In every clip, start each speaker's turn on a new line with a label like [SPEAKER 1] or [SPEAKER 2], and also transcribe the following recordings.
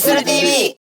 [SPEAKER 1] する TV。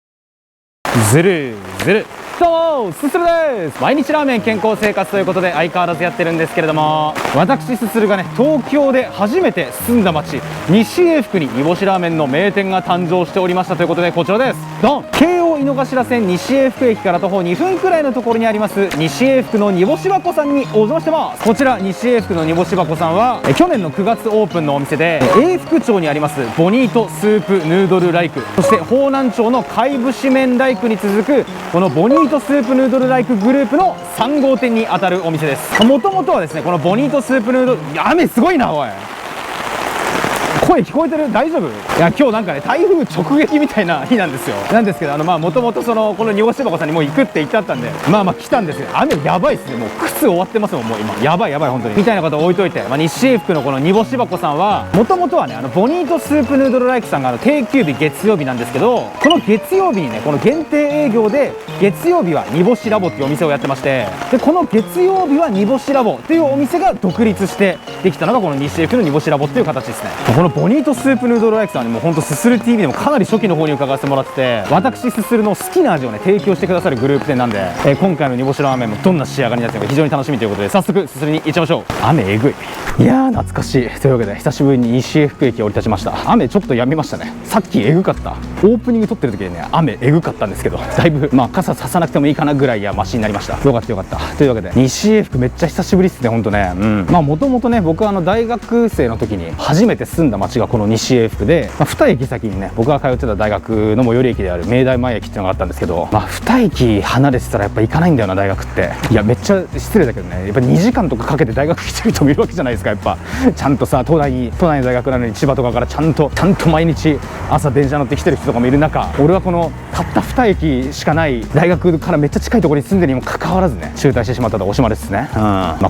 [SPEAKER 2] ずるずる。どうもすするです。毎日ラーメン健康生活ということで相変わらずやってるんですけれども、私すするがね、東京で初めて住んだ町西永福に煮干しラーメンの名店が誕生しておりましたということで、こちらです。ドン。京王井の頭線西永福駅から徒歩2分くらいのところにあります西永福の煮干し箱さんにお邪魔してます。こちら西永福の煮干し箱さんは去年の9月オープンのお店で、永福町にありますボニートスープヌードルライク、そして方南町の貝節麺ライクに続くこのボニートスープヌードルライクグループの3号店にあたるお店です。もともとはですね、このボニートスープヌードル、雨すごいなおい、声聞こえてる？大丈夫？いや、今日なんかね、台風直撃みたいな日なんですよ。なんですけど、もともとこの煮干し箱さんにもう行くって言ってあったんで、来たんですよ。雨やばいっすね。もう靴終わってますもん、もう今。やばい本当に。みたいなことを置いといて、西永福のこの煮干し箱さんは、もともとはね、ボニートスープヌードルライクさんが定休日月曜日なんですけど、この月曜日にね、この限定営業で、月曜日は煮干しラボっていうお店をやってまして、で、この月曜日は煮干しラボっていうお店が独立してできたのがこの西永福の煮干しラボっていう形ですね。このボニートスープヌードルライクさんはね、もうほんとすする TV でもかなり初期の方に伺わせてもらってて、私すするの好きな味をね提供してくださるグループ店なんで、今回の煮干しラーメンもどんな仕上がりになってるのか非常に楽しみということで、早速すすりに行っちゃいましょう。雨えぐい。いやー懐かしい。というわけで久しぶりに西永福駅を降り立ちました。雨ちょっと止みましたね。さっきえぐかった。オープニング撮ってる時にね、雨えぐかったんですけど、だいぶ傘ささなくてもいいかなぐらいマシになりました。よかったよかった。というわけで西永福めっちゃ久しぶりっすね、ほんとね。もともとね、僕は大学生の時に初めて住んだ町がこの西永福で、2駅先にね、僕が通ってた大学の最寄り駅である明大前駅っていうのがあったんですけど、2駅離れてたらやっぱ行かないんだよな、大学って。いやめっちゃ失礼だけどね、やっぱ2時間とかかけて大学来てる人もいるわけじゃないですか。やっぱちゃんとさ、都内の大学なのに千葉とかからちゃんと毎日朝電車乗って来てる人とかもいる中、俺はこのたった2駅しかない大学からめっちゃ近いところに住んでるにもかかわらずね、中退してしまったとおしまいですね。こ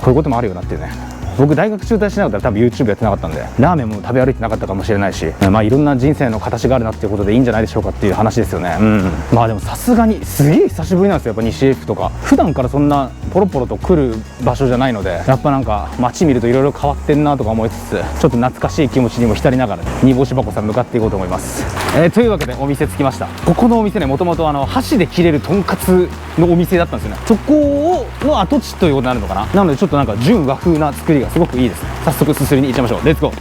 [SPEAKER 2] ういうこともあるよなっていうね。僕大学中退しなかったら多分 YouTube やってなかったんで、ラーメンも食べ歩いてなかったかもしれないし、いろんな人生の形があるなっていうことでいいんじゃないでしょうかっていう話ですよね。でもさすがにすげえ久しぶりなんですよ、やっぱ西永福とか。普段からそんなポロポロと来る場所じゃないので、やっぱなんか街見るといろいろ変わってんなとか思いつつ、ちょっと懐かしい気持ちにも浸りながら、煮干し箱さん向かっていこうと思います。というわけでお店着きました。ここのお店ね、もともと箸で切れるとんかつのお店だったんですよね。そこの跡地ということになるのかな。なのでちょっとなんか純和風な作りがすごくいいですね。早速すすりに行っちゃいましょう。レッツゴー。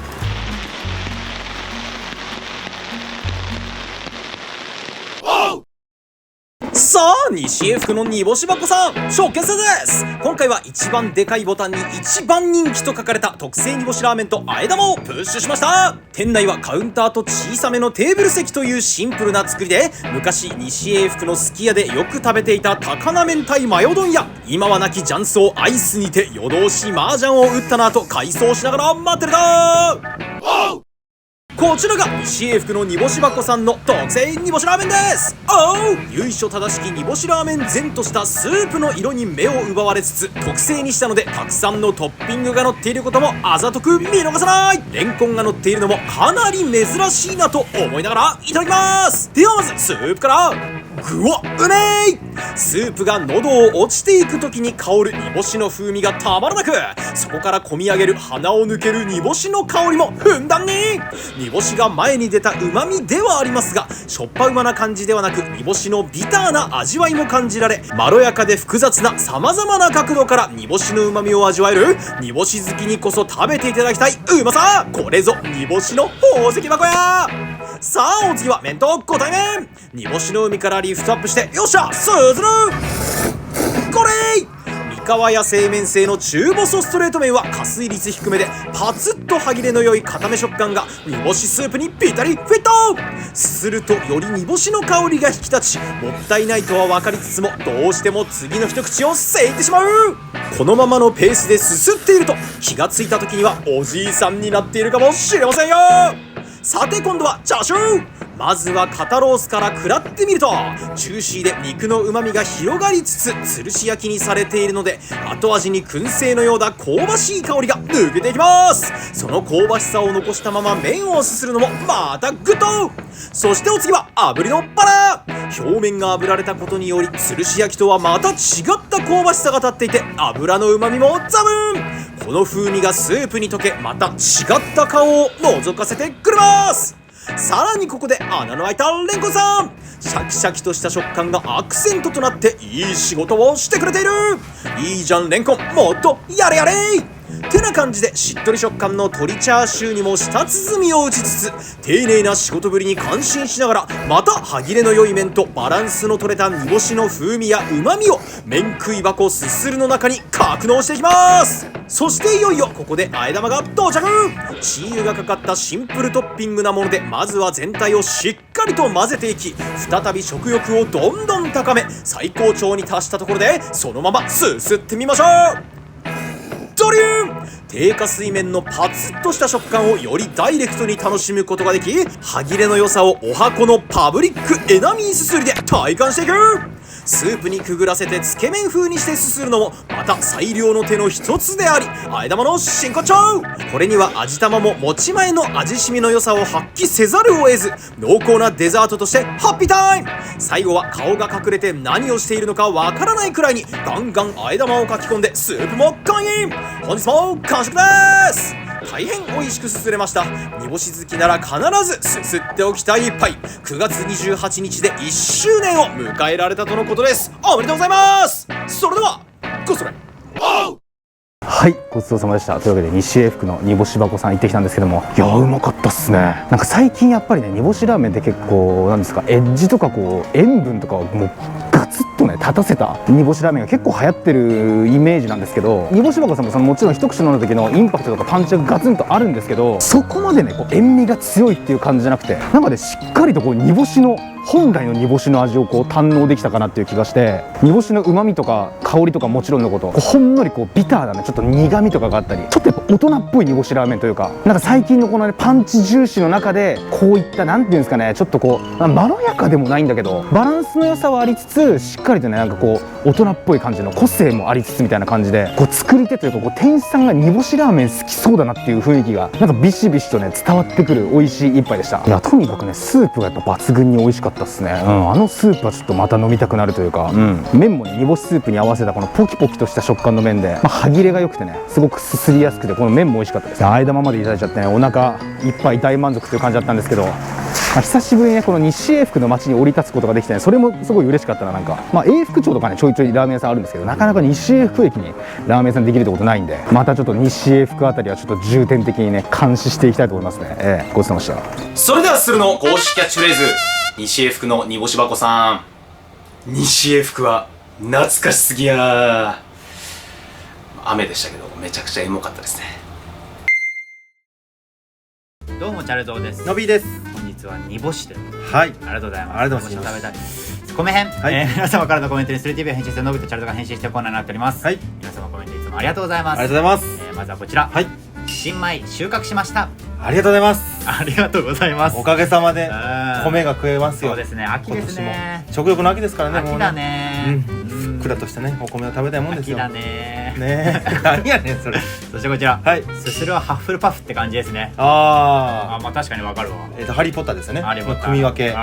[SPEAKER 3] さあ、西永福の煮干し箱さん、ショーケースです。今回は一番でかいボタンに一番人気と書かれた特製煮干しラーメンとあえ玉をプッシュしました。店内はカウンターと小さめのテーブル席というシンプルな作りで、昔西永福のすき家でよく食べていた高菜明太マヨ丼や、今は亡き雀荘アイスにて夜通し麻雀を打ったなと回想しながら待ってるだー。こちらが西永福の煮干し箱さんの特製煮干しラーメンです。由緒正しき煮干しラーメン前としたスープの色に目を奪われつつ、特製にしたのでたくさんのトッピングが乗っていることもあざとく見逃さない。レンコンが乗っているのもかなり珍しいなと思いながらいただきます。ではまずスープから。ぐわっ、うめー。スープが喉を落ちていく時に香る煮干しの風味がたまらなく、そこから込み上げる鼻を抜ける煮干しの香りもふんだんに。煮干しが前に出た旨味ではありますが、しょっぱうまな感じではなく、煮干しのビターな味わいも感じられ、まろやかで複雑な様々な角度から煮干しの旨味を味わえる、煮干し好きにこそ食べていただきたいうまさ。これぞ煮干しの宝石箱や。さあ、お次は麺とご対面。煮干しの海からリフトアップして、よっしゃすずるこれ三河屋製麺製の中細ストレート麺は加水率低めでパツッと歯切れの良い固め食感が煮干しスープにぴったりフィット。すするとより煮干しの香りが引き立ち、もったいないとは分かりつつもどうしても次の一口をせいてしまう。このままのペースですすっていると気がついた時にはおじいさんになっているかもしれませんよ。さて今度はチャーシュー。まずは肩ロースから食らってみると、ジューシーで肉の旨味が広がりつつ吊るし焼きにされているので、後味に燻製のような香ばしい香りが抜けていきます。その香ばしさを残したまま麺をすするのもまたグッド。そしてお次は炙りのバラ。表面が炙られたことにより吊るし焼きとはまた違った香ばしさが立っていて、油の旨味もザブン。この風味がスープに溶け、また違った顔を覗かせてくれます。さらにここで穴の開いたレンコンさん、シャキシャキとした食感がアクセントとなっていい仕事をしてくれている。いいじゃんレンコン、もっとやれやれてな感じで、しっとり食感の鶏チャーシューにも舌鼓を打ちつつ、丁寧な仕事ぶりに感心しながら、また歯切れの良い麺とバランスの取れた煮干しの風味や旨味を麺食い箱すするの中に格納していきます。そしていよいよここであえ玉が到着。チー油がかかったシンプルトッピングなもので、まずは全体をしっかりと混ぜていき、再び食欲をどんどん高め、最高潮に達したところでそのまますすってみましょう。ドリューン、低下水面のパツッとした食感をよりダイレクトに楽しむことができ、歯切れの良さをおはこのパブリックエナミーすすりで体感していく。スープにくぐらせてつけ麺風にしてすするのもまた最良の手の一つであり、あえ玉の真骨頂。これには味玉も持ち前の味しみの良さを発揮せざるを得ず、濃厚なデザートとしてハッピータイム。最後は顔が隠れて何をしているのかわからないくらいにガンガンあえ玉をかき込んで、スープも完飲。本日も完食です。大変美味しくすすれました。煮干し好きなら必ずすすっておきたい一杯。9月28日で1周年を迎えられたとのことです。おめでとうございます。それではごそれ。
[SPEAKER 2] はい、ごちそうさまでした。というわけで西英福の煮干し箱さん行ってきたんですけども、いやうまかったっすね。なんか最近やっぱりね、煮干しラーメンって結構なんですか、エッジとかこう塩分とかをもうガツッとね立たせた煮干しラーメンが結構流行ってるイメージなんですけど、煮干し箱さんもそのもちろん一口飲んだ時のインパクトとかパンチがガツンとあるんですけど、そこまでねこう塩味が強いっていう感じじゃなくて、なんかねしっかりとこう煮干しの本来の煮干しの味をこう堪能できたかなっていう気がして、煮干しの旨味とか香りとかもちろんのこと、こうほんのりこうビターなねちょっと苦味とかがあったり、ちょっとやっぱ大人っぽい煮干しラーメンというか、なんか最近のこのねパンチ重視の中でこういったなんていうんですかね、ちょっとこうまろやかでもないんだけどバランスの良さはありつつ、しっかりとねなんかこう大人っぽい感じの個性もありつつみたいな感じで、こう作り手というかこう店員さんが煮干しラーメン好きそうだなっていう雰囲気がなんかビシビシとね伝わってくる美味しい一杯でした。いやとにかくねスープがやっぱ抜群に美味しかったっすね。あのスープはちょっとまた飲みたくなるというか、麺もね煮干しスープに合わせたこのポキポキとした食感の麺で、歯切れが良くてねすごくすすりやすくて、この麺も美味しかったです。あえ玉までいただいちゃってね、お腹いっぱい大満足という感じだったんですけど、久しぶりにねこの西英福の街に降り立つことができてね、それもすごい嬉しかったな。なんか永福町とかねちょいちょいラーメン屋さんあるんですけど、なかなか西英福駅にラーメン屋さんできるってことないんで、またちょっと西英福あたりはちょっと重点的にね監視していきたいと思いますね。ごちそうさまでした。
[SPEAKER 3] それではするの公式キャッチフレーズ、西英福の煮干し箱さん、西英福は懐かしすぎや。雨でしたけどめちゃくちゃエモかったですね。
[SPEAKER 1] どうもチャルゾウです。
[SPEAKER 4] のびです。
[SPEAKER 1] 本日は煮干しで。
[SPEAKER 4] はい。
[SPEAKER 1] ありがとうございます。
[SPEAKER 4] ありがとうございます。
[SPEAKER 1] 煮干し食べたい。米編、
[SPEAKER 4] はい
[SPEAKER 1] 皆様からのコメントに 3TV を編集してのびとチャルゾウが編集しているコーナーになっております。
[SPEAKER 4] はい。
[SPEAKER 1] 皆様コメントいつもありがとうございます。
[SPEAKER 4] ありがとうございます。
[SPEAKER 1] まずはこちら。
[SPEAKER 4] はい。
[SPEAKER 1] 新米収穫しました。
[SPEAKER 4] ありがとうございます。
[SPEAKER 1] ありがとうございます。
[SPEAKER 4] おかげさまで
[SPEAKER 1] うん
[SPEAKER 4] 米が食えますよ。
[SPEAKER 1] そうですね。秋ですね。
[SPEAKER 4] 食欲の秋ですからね。
[SPEAKER 1] 秋だね。
[SPEAKER 4] ふっくらとしたねお米を食べたいもんですよ。
[SPEAKER 1] 秋だね。
[SPEAKER 4] ねえ。何やねんそれ。
[SPEAKER 1] そしてこちら。
[SPEAKER 4] はい。
[SPEAKER 1] すするはハッフルパフって感じですね。
[SPEAKER 4] あ
[SPEAKER 1] まあ確かにわかるわ。
[SPEAKER 4] ハリーポッターですよね。
[SPEAKER 1] ハリーポッター
[SPEAKER 4] 組み分け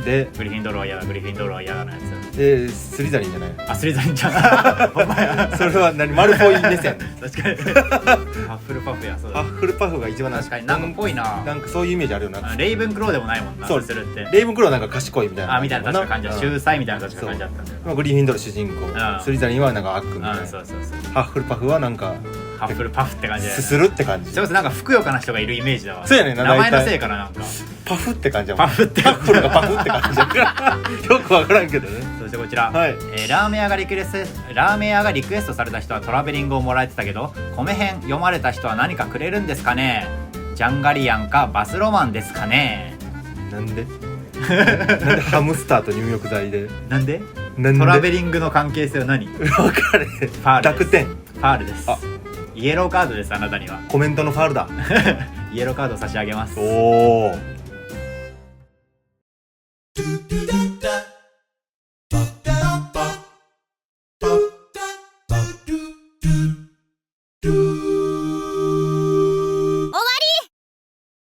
[SPEAKER 4] で
[SPEAKER 1] グリフィンドールは嫌だ、グリフィンドールは嫌だのやつ。
[SPEAKER 4] でスリザリンじゃない。
[SPEAKER 1] あ、スリザリンちゃん。ほんまや。
[SPEAKER 4] それは何マルフォイ目線。
[SPEAKER 1] 確かに。ハッフルパフや、そうだ。
[SPEAKER 4] ハッフルパフが一番
[SPEAKER 1] 確かになんかっぽいな。
[SPEAKER 4] なんかそういうイメージあるよな。
[SPEAKER 1] レイブンクローでもないもんな。
[SPEAKER 4] そう
[SPEAKER 1] するって。
[SPEAKER 4] レイブンクローはなんか賢いみたいな。
[SPEAKER 1] みたいな確か感じだ。秀才みたいな確か感じだったんだよ。
[SPEAKER 4] グリフィンドール主人公。スリザリンはなんか悪みたいな。
[SPEAKER 1] そうそうそう。
[SPEAKER 4] ハッフルパフはなんか
[SPEAKER 1] ハッフルパフって感じだよね。
[SPEAKER 4] すするって感じ。
[SPEAKER 1] そうです、なんかふくよかな人がいるイメージだわ。
[SPEAKER 4] そうやねんな。
[SPEAKER 1] 名前のせいかな、なんか。
[SPEAKER 4] パフって感じやもん。
[SPEAKER 1] パフって。
[SPEAKER 4] ハッフルがパフって感じやからよくわからんけどね。
[SPEAKER 1] そしてこちら、
[SPEAKER 4] はい。
[SPEAKER 1] ラーメン屋がリクエストされた人はトラベリングをもらえてたけど、米編読まれた人は何かくれるんですかね。ジャンガリアンかバスロマンですかね。
[SPEAKER 4] なんでなんでハムスターと入浴剤で
[SPEAKER 1] なんで
[SPEAKER 4] なんで
[SPEAKER 1] トラベリングの関係性は何？
[SPEAKER 4] 分かれ
[SPEAKER 1] ファールです。
[SPEAKER 4] 濁点
[SPEAKER 1] ファールです。
[SPEAKER 4] あ
[SPEAKER 1] イエローカードです、あなたには。
[SPEAKER 4] コメントのファウルだ。
[SPEAKER 1] イエローカード差し上げます。
[SPEAKER 4] おお